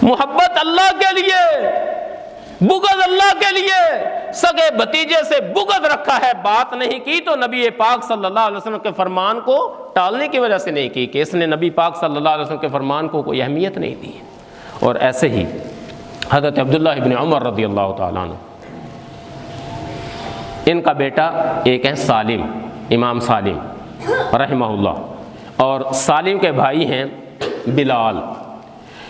محبت اللہ کے لیے، بغض اللہ کے لیے، سگے بھتیجے سے بغض رکھا ہے، بات نہیں کی تو نبی پاک صلی اللہ علیہ وسلم کے فرمان کو ٹالنے کی وجہ سے نہیں کی کہ اس نے نبی پاک صلی اللہ علیہ وسلم کے فرمان کو کوئی اہمیت نہیں دی۔ اور ایسے ہی حضرت عبداللہ ابن عمر رضی اللہ تعالیٰ عنہ، ان کا بیٹا ایک ہے سالم، امام سالم رحمہ اللہ، اور سالم کے بھائی ہیں بلال،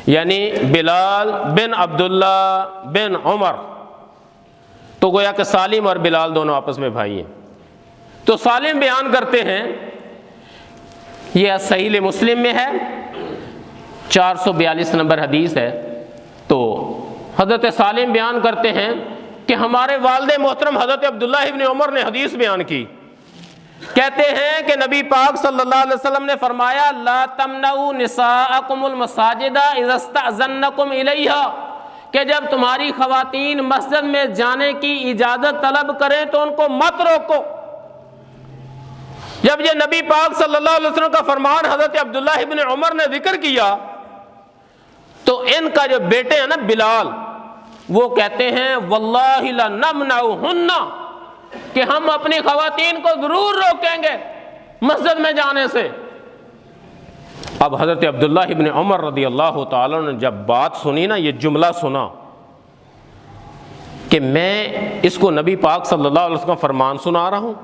یعنی بلال بن عبداللہ بن عمر، تو گویا کہ سالم اور بلال دونوں آپس میں بھائی ہیں۔ تو سالم بیان کرتے ہیں، یہ صحیح مسلم میں ہے، 442 نمبر حدیث ہے، تو حضرت سالم بیان کرتے ہیں کہ ہمارے والد محترم حضرت عبداللہ ابن عمر نے حدیث بیان کی، کہتے ہیں کہ نبی پاک صلی اللہ علیہ وسلم نے فرمایا لا تمنعوا نساءکم المساجد اذا استأذنکم الیہا، کہ جب تمہاری خواتین مسجد میں جانے کی اجازت طلب کریں تو ان کو مت روکو۔ جب یہ نبی پاک صلی اللہ علیہ وسلم کا فرمان حضرت عبداللہ ابن عمر نے ذکر کیا تو ان کا جو بیٹے ہیں نا بلال، وہ کہتے ہیں واللہ لنمنعہن، کہ ہم اپنی خواتین کو ضرور روکیں گے مسجد میں جانے سے۔ اب حضرت عبداللہ ابن عمر رضی اللہ تعالیٰ نے جب بات سنی نا، یہ جملہ سنا کہ میں اس کو نبی پاک صلی اللہ علیہ وسلم کا فرمان سنا رہا ہوں،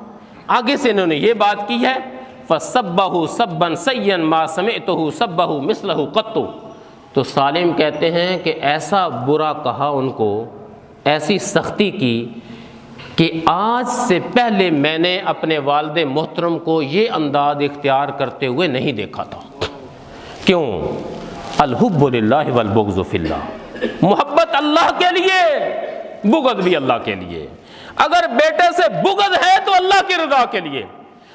آگے سے انہوں نے یہ بات کی ہے فَسَبَّهُ سَبًّا سَيًّا مَا سَمِعْتُهُ سَبَّهُ مِثْلَهُ قَطُّ، تو سالم کہتے ہیں کہ ایسا برا کہا ان کو، ایسی سختی کی کہ آج سے پہلے میں نے اپنے والد محترم کو یہ انداز اختیار کرتے ہوئے نہیں دیکھا تھا۔ کیوں؟ الحب للہ والبغض فی اللہ، محبت اللہ کے لیے، بغض بھی اللہ کے لیے۔ اگر بیٹے سے بغض ہے تو اللہ کی رضا کے لیے۔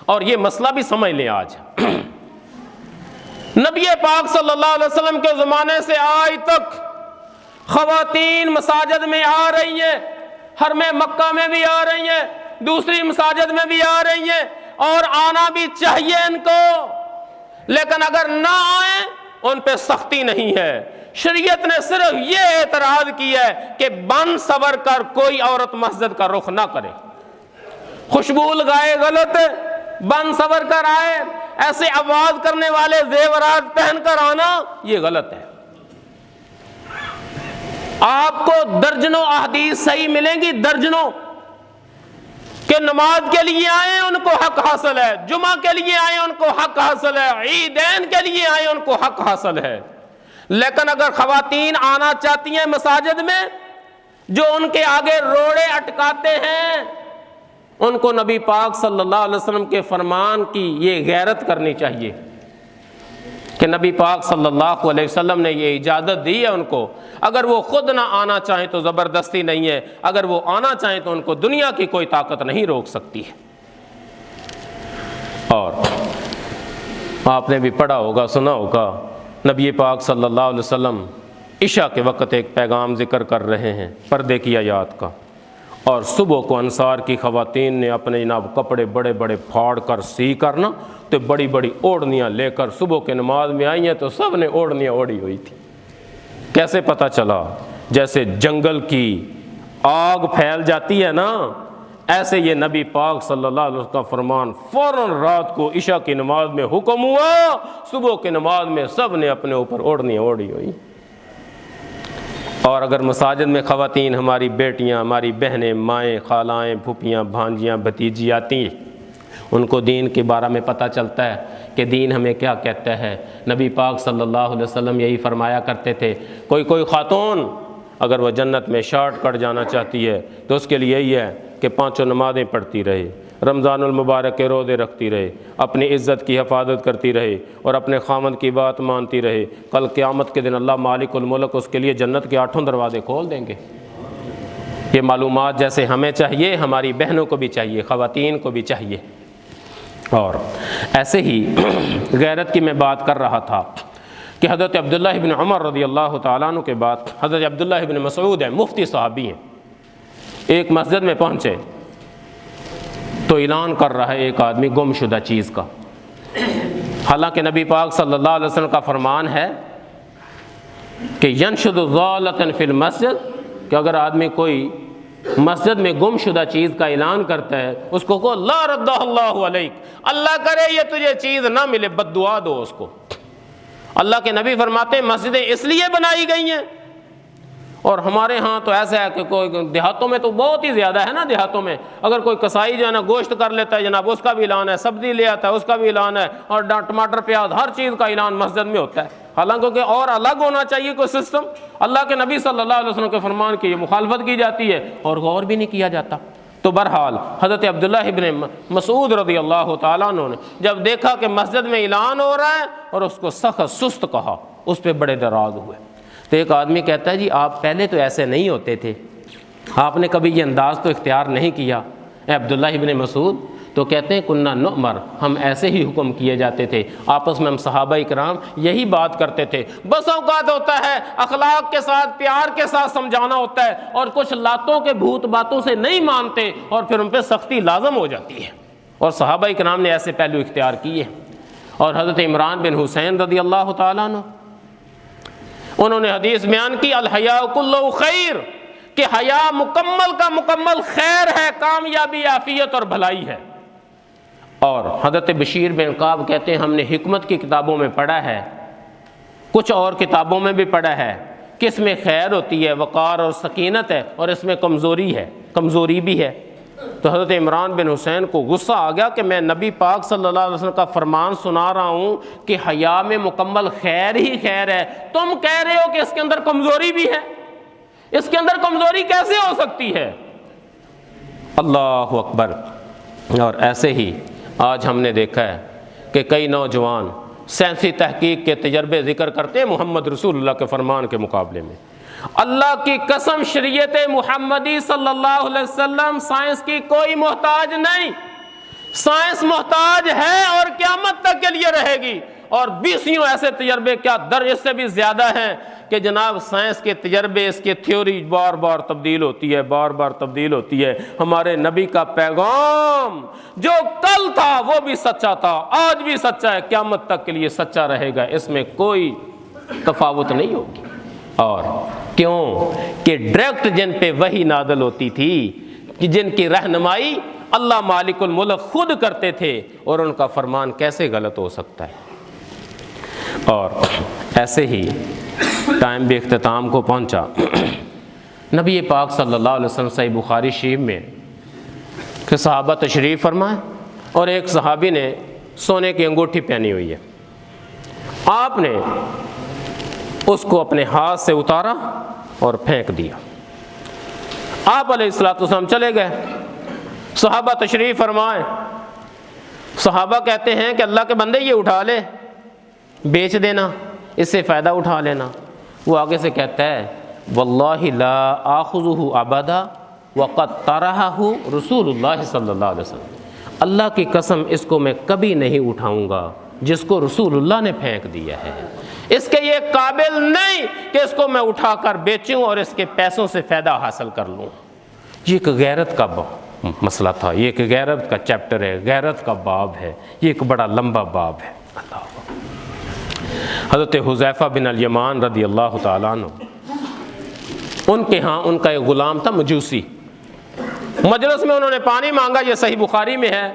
اور یہ مسئلہ بھی سمجھ لیں، آج نبی پاک صلی اللہ علیہ وسلم کے زمانے سے آج تک خواتین مساجد میں آ رہی ہیں، حرم مکہ میں بھی آ رہی ہیں، دوسری مساجد میں بھی آ رہی ہیں، اور آنا بھی چاہیے ان کو، لیکن اگر نہ آئیں ان پہ سختی نہیں ہے۔ شریعت نے صرف یہ اعتراض کیا ہے کہ بن سور کر کوئی عورت مسجد کا رخ نہ کرے، خوشبو لگائے غلط ہے، بن سور کر آئے، ایسے آواز کرنے والے زیورات پہن کر آنا یہ غلط ہے۔ آپ کو درجنوں احادیث صحیح ملیں گی، درجنوں، کہ نماز کے لیے آئیں ان کو حق حاصل ہے، جمعہ کے لیے آئیں ان کو حق حاصل ہے، عیدین کے لیے آئیں ان کو حق حاصل ہے۔ لیکن اگر خواتین آنا چاہتی ہیں مساجد میں، جو ان کے آگے روڑے اٹکاتے ہیں، ان کو نبی پاک صلی اللہ علیہ وسلم کے فرمان کی یہ غیرت کرنی چاہیے کہ نبی پاک صلی اللہ علیہ وسلم نے یہ اجازت دی ہے ان کو۔ اگر وہ خود نہ آنا چاہیں تو زبردستی نہیں ہے، اگر وہ آنا چاہیں تو ان کو دنیا کی کوئی طاقت نہیں روک سکتی ہے۔ اور آپ نے بھی پڑھا ہوگا، سنا ہوگا، نبی پاک صلی اللہ علیہ وسلم عشاء کے وقت ایک پیغام ذکر کر رہے ہیں پردے کی آیات کا، اور صبح کو انصار کی خواتین نے اپنے جناب کپڑے بڑے بڑے پھاڑ کر سی کرنا، تو بڑی بڑی اوڑھنیاں لے کر صبح کے نماز میں آئی ہیں، تو سب نے اوڑھنیاں اوڑھی ہوئی تھی۔ کیسے پتہ چلا؟ جیسے جنگل کی آگ پھیل جاتی ہے نا، ایسے یہ نبی پاک صلی اللہ علیہ وسلم کا فرمان فوراً رات کو عشاء کی نماز میں حکم ہوا، صبح کی نماز میں سب نے اپنے اوپر اوڑھنیاں اوڑھی ہوئی۔ اور اگر مساجد میں خواتین، ہماری بیٹیاں، ہماری بہنیں، مائیں، خالائیں، پھوپھیاں، بھانجیاں، بھتیجی آتی ہیں، ان کو دین کے بارے میں پتہ چلتا ہے کہ دین ہمیں کیا کہتا ہے۔ نبی پاک صلی اللہ علیہ وسلم یہی فرمایا کرتے تھے، کوئی خاتون اگر وہ جنت میں شارٹ کٹ جانا چاہتی ہے تو اس کے لیے یہی ہے کہ 5 نمازیں پڑھتی رہے، رمضان المبارک کے روزے رکھتی رہے، اپنی عزت کی حفاظت کرتی رہے، اور اپنے خامد کی بات مانتی رہے۔ کل قیامت کے دن اللہ مالک الملک اس کے لیے جنت کے 8 دروازے کھول دیں گے۔ یہ معلومات جیسے ہمیں چاہیے، ہماری بہنوں کو بھی چاہیے، خواتین کو بھی چاہیے۔ اور ایسے ہی غیرت کی میں بات کر رہا تھا کہ حضرت عبداللہ ابن عمر رضی اللہ تعالیٰ عنہ کے بعد حضرت عبداللہ ابن مسعود ہیں، مفتی صحابی ہیں، ایک مسجد میں پہنچے تو اعلان کر رہا ہے ایک آدمی گم شدہ چیز کا، حالانکہ نبی پاک صلی اللہ علیہ وسلم کا فرمان ہے کہ ینشد ضالۃ فی المسجد، کہ اگر آدمی کوئی مسجد میں گم شدہ چیز کا اعلان کرتا ہے، اس کو کہو لا رد اللہ علیک، اللہ کرے یہ تجھے چیز نہ ملے، بد دعا دو اس کو۔ اللہ کے نبی فرماتے ہیں مسجدیں اس لیے بنائی گئی ہیں، اور ہمارے ہاں تو ایسا ہے کہ کوئی دیہاتوں میں تو بہت ہی زیادہ ہے نا، دیہاتوں میں اگر کوئی کسائی جو ہے نا گوشت کر لیتا ہے جناب، اس کا بھی اعلان ہے، سبزی لے آتا ہے اس کا بھی اعلان ہے، اور ٹماٹر پیاز ہر چیز کا اعلان مسجد میں ہوتا ہے، حالانکہ کہ اور الگ ہونا چاہیے کوئی سسٹم۔ اللہ کے نبی صلی اللہ علیہ وسلم کے فرمان کی یہ مخالفت کی جاتی ہے اور غور بھی نہیں کیا جاتا۔ تو بہرحال حضرت عبداللہ ابن مسعود رضی اللہ تعالیٰ عنہ نے جب دیکھا کہ مسجد میں اعلان ہو رہا ہے اور اس کو سخت سست کہا، اس پہ بڑے ناراض ہوئے۔ تو ایک آدمی کہتا ہے جی آپ پہلے تو ایسے نہیں ہوتے تھے، آپ نے کبھی یہ انداز تو اختیار نہیں کیا اے عبداللہ ابن مسعود؟ تو کہتے ہیں کننا نؤمر، ہم ایسے ہی حکم کیے جاتے تھے، آپس میں ہم صحابہ اکرام یہی بات کرتے تھے۔ بس اوقات ہوتا ہے اخلاق کے ساتھ پیار کے ساتھ سمجھانا ہوتا ہے، اور کچھ لاتوں کے بھوت باتوں سے نہیں مانتے اور پھر ان پہ سختی لازم ہو جاتی ہے، اور صحابہ اکرام نے ایسے پہلو اختیار کیے۔ اور حضرت عمران بن حسین رضی اللہ تعالیٰ عنہ، انہوں نے حدیث بیان کی الحیاء کلہ خیر، کہ حیا مکمل کا مکمل خیر ہے، کامیابی، عافیت اور بھلائی ہے۔ اور حضرت بشیر بن کعب کہتے ہیں ہم نے حکمت کی کتابوں میں پڑھا ہے، کچھ اور کتابوں میں بھی پڑھا ہے کہ اس میں خیر ہوتی ہے، وقار اور سکینت ہے، اور اس میں کمزوری ہے، کمزوری بھی ہے۔ تو حضرت عمران بن حسین کو غصہ آ گیا کہ میں نبی پاک صلی اللہ علیہ وسلم کا فرمان سنا رہا ہوں کہ حیا میں مکمل خیر ہی خیر ہے، تم کہہ رہے ہو کہ اس کے اندر کمزوری بھی ہے، اس کے اندر کمزوری کیسے ہو سکتی ہے؟ اللہ اکبر۔ اور ایسے ہی آج ہم نے دیکھا ہے کہ کئی نوجوان سائنسی تحقیق کے تجربے ذکر کرتے ہیں محمد رسول اللہ کے فرمان کے مقابلے میں۔ اللہ کی قسم شریعت محمدی صلی اللہ علیہ وسلم سائنس کی کوئی محتاج نہیں، سائنس محتاج ہے اور قیامت تک کے لیے رہے گی۔ اور 20 ایسے تجربے کیا اس سے بھی زیادہ ہیں کہ جناب سائنس کے تجربے، اس کے تھیوری بار بار تبدیل ہوتی ہے، بار بار تبدیل ہوتی ہے۔ ہمارے نبی کا پیغام جو کل تھا وہ بھی سچا تھا، آج بھی سچا ہے، قیامت تک کے لیے سچا رہے گا، اس میں کوئی تفاوت نہیں ہوگی۔ اور کیوں کہ ڈائریکٹ جن پہ وحی نازل ہوتی تھی، کہ جن کی رہنمائی اللہ مالک الملک خود کرتے تھے، اور ان کا فرمان کیسے غلط ہو سکتا ہے؟ اور ایسے ہی ٹائم بھی اختتام کو پہنچا۔ نبی پاک صلی اللہ علیہ وسلم صحیح بخاری شریف میں کہ صحابہ تشریف فرمائے، اور ایک صحابی نے سونے کی انگوٹھی پہنی ہوئی ہے، آپ نے اس کو اپنے ہاتھ سے اتارا اور پھینک دیا۔ آپ علیہ الصلوۃ والسلام چلے گئے، صحابہ تشریف فرمائے، صحابہ کہتے ہیں کہ اللہ کے بندے یہ اٹھا لے، بیچ دینا، اس سے فائدہ اٹھا لینا۔ وہ آگے سے کہتا ہے واللہ لا آخذہ ابدا وقد طرحہ رسول اللہ صلی اللہ علیہ وسلم، اللہ کی قسم اس کو میں کبھی نہیں اٹھاؤں گا جس کو رسول اللہ نے پھینک دیا ہے، اس کے یہ قابل نہیں کہ اس کو میں اٹھا کر بیچوں اور اس کے پیسوں سے فائدہ حاصل کر لوں۔ یہ ایک غیرت کا مسئلہ تھا، یہ ایک غیرت کا چیپٹر ہے، غیرت کا باب ہے، یہ ایک بڑا لمبا باب ہے۔ اللہ حضرت حذیفہ بن الیمان رضی اللہ تعالیٰ عنہ، ان کے ہاں ان کا ایک غلام تھا مجوسی، مجلس میں انہوں نے پانی مانگا، یہ صحیح بخاری میں ہے،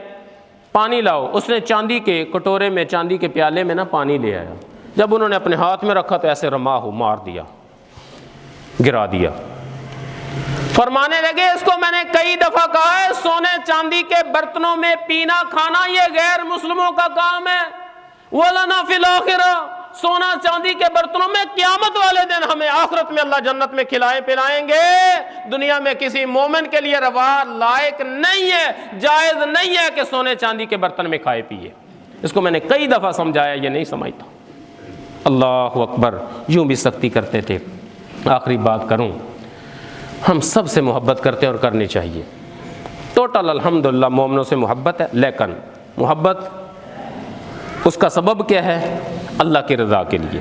پانی لاؤ، اس نے چاندی کے کٹورے میں، چاندی کے پیالے میں نا پانی لے آیا، جب انہوں نے اپنے ہاتھ میں رکھا تو ایسے رما ہو مار دیا، گرا دیا، فرمانے لگے اس کو میں نے کئی دفعہ کہا ہے سونے چاندی کے برتنوں میں پینا کھانا یہ غیر مسلموں کا کام ہے، وَلَنَا فِي الْآخِرَةِ، سونا چاندی کے برتنوں میں قیامت والے دن ہمیں آخرت میں اللہ جنت میں کھلائیں پلائیں گے، دنیا میں کسی مومن کے لیے روا لائق نہیں ہے، جائز نہیں ہے کہ سونے چاندی کے برتن میں کھائے پیے۔ اس کو میں نے کئی دفعہ سمجھایا، یہ نہیں سمجھتا۔ اللہ اکبر، یوں بھی سختی کرتے تھے۔ آخری بات کروں، ہم سب سے محبت کرتے ہیں اور کرنی چاہیے، ٹوٹل الحمدللہ مومنوں سے محبت ہے، لیکن محبت اس کا سبب کیا ہے؟ اللہ کی رضا کے لیے۔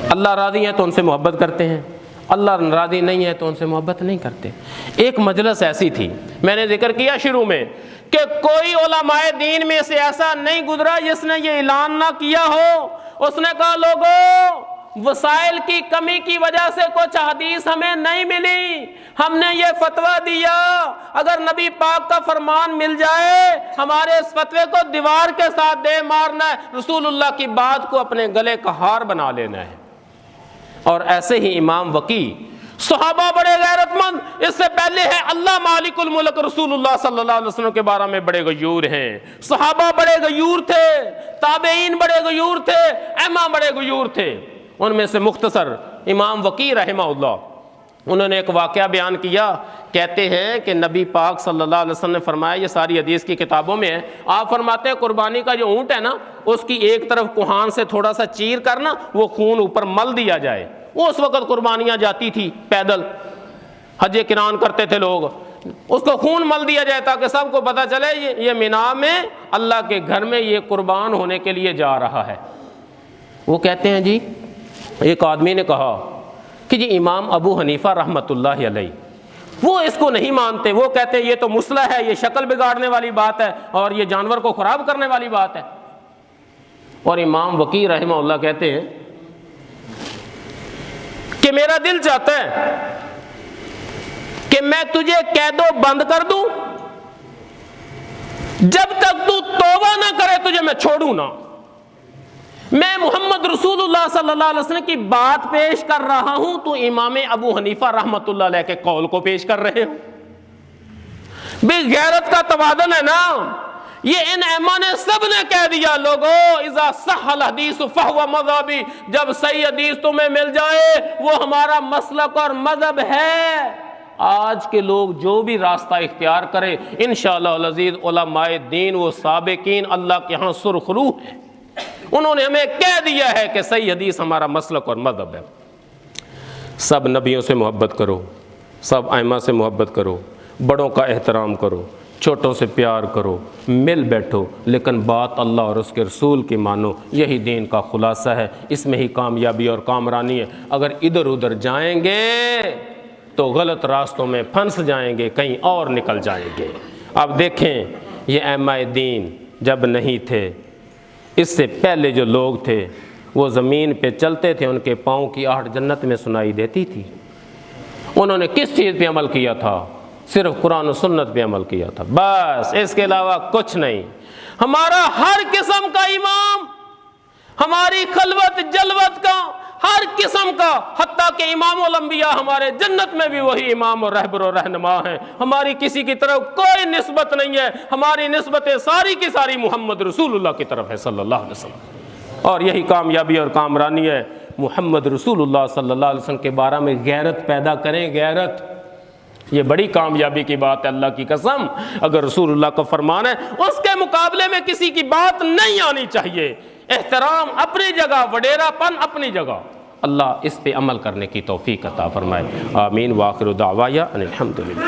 اللہ راضی ہیں تو ان سے محبت کرتے ہیں، اللہ راضی نہیں ہے تو ان سے محبت نہیں کرتے۔ ایک مجلس ایسی تھی، میں نے ذکر کیا شروع میں کہ کوئی علماء دین میں سے ایسا نہیں گزرا جس نے یہ اعلان نہ کیا ہو، اس نے کہا لوگوں وسائل کی کمی کی وجہ سے کچھ حدیث ہمیں نہیں ملی، ہم نے یہ فتویٰ دیا، اگر نبی پاک کا فرمان مل جائے ہمارے اس فتوے کو دیوار کے ساتھ دے مارنا ہے، رسول اللہ کی بات کو اپنے گلے کا ہار بنا لینا ہے۔ اور ایسے ہی امام وقی، صحابہ بڑے غیرت مند، اس سے پہلے ہے اللہ مالک الملک، رسول اللہ صلی اللہ علیہ وسلم کے بارے میں بڑے غیور ہیں، صحابہ بڑے غیور تھے، تابعین بڑے غیور تھے، ائمہ بڑے غیور تھے۔ ان میں سے مختصر امام وقی رحمہ اللہ، انہوں نے ایک واقعہ بیان کیا، کہتے ہیں کہ نبی پاک صلی اللہ علیہ وسلم نے فرمایا، یہ ساری حدیث کی کتابوں میں ہے، آپ فرماتے ہیں قربانی کا جو اونٹ ہے نا، اس کی ایک طرف کوہان سے تھوڑا سا چیر کرنا، وہ خون اوپر مل دیا جائے۔ وہ اس وقت قربانیاں جاتی تھی پیدل، حج کران کرتے تھے لوگ، اس کو خون مل دیا جائے تاکہ سب کو پتہ چلے یہ مینا میں اللہ کے گھر میں یہ قربان ہونے کے لیے جا رہا ہے۔ وہ کہتے ہیں جی، ایک آدمی نے کہا کہ جی امام ابو حنیفہ رحمۃ اللہ علیہ وہ اس کو نہیں مانتے، وہ کہتے ہیں یہ تو مسئلہ ہے، یہ شکل بگاڑنے والی بات ہے اور یہ جانور کو خراب کرنے والی بات ہے۔ اور امام وقی رحمہ اللہ کہتے ہیں کہ میرا دل چاہتا ہے کہ میں تجھے قید و بند کر دوں، جب تک تو توبہ نہ کرے تجھے میں چھوڑوں نہ۔ میں محمد رسول اللہ صلی اللہ علیہ وسلم کی بات پیش کر رہا ہوں، تو امام ابو حنیفہ رحمۃ اللہ علیہ کے قول کو پیش کر رہے ہو۔ بے غیرت کا تبادل ہے نا، یہ ان ائمہ نے سب نے کہہ دیا، لوگو اذا صح الحدیث فہو مذہبی، جب صحیح حدیث تمہیں مل جائے وہ ہمارا مسلک اور مذہب ہے۔ آج کے لوگ جو بھی راستہ اختیار کرے انشاءاللہ العزیز علماء دین و سابقین اللہ کے ہاں سرخرو ہیں، انہوں نے ہمیں کہہ دیا ہے کہ صحیح حدیث ہمارا مسلک اور مذہب ہے۔ سب نبیوں سے محبت کرو، سب ائمہ سے محبت کرو، بڑوں کا احترام کرو، چھوٹوں سے پیار کرو، مل بیٹھو، لیکن بات اللہ اور اس کے رسول کی مانو، یہی دین کا خلاصہ ہے، اس میں ہی کامیابی اور کامرانی ہے۔ اگر ادھر ادھر جائیں گے تو غلط راستوں میں پھنس جائیں گے، کہیں اور نکل جائیں گے۔ اب دیکھیں یہ ائمہ دین جب نہیں تھے، اس سے پہلے جو لوگ تھے وہ زمین پہ چلتے تھے، ان کے پاؤں کی آہٹ جنت میں سنائی دیتی تھی۔ انہوں نے کس چیز پہ عمل کیا تھا؟ صرف قرآن و سنت پہ عمل کیا تھا، بس، اس کے علاوہ کچھ نہیں۔ ہمارا ہر قسم کا امام، ہماری خلوت جلوت کا ہر قسم کا، حتیٰ کہ امام الانبیاء ہمارے جنت میں بھی وہی امام اور رہبر و رہنما ہیں۔ ہماری کسی کی طرف کوئی نسبت نہیں ہے، ہماری نسبتیں ساری کی ساری محمد رسول اللہ کی طرف ہے صلی اللہ علیہ وسلم، اور یہی کامیابی اور کامرانی ہے۔ محمد رسول اللہ صلی اللہ علیہ وسلم کے بارے میں غیرت پیدا کریں، غیرت، یہ بڑی کامیابی کی بات ہے، اللہ کی قسم۔ اگر رسول اللہ کا فرمان ہے اس کے مقابلے میں کسی کی بات نہیں آنی چاہیے۔ احترام اپنی جگہ، وڈیرا پن اپنی جگہ، اللہ اس پہ عمل کرنے کی توفیق عطا فرمائے، آمین۔ وآخر دعوایا ان الحمدللہ۔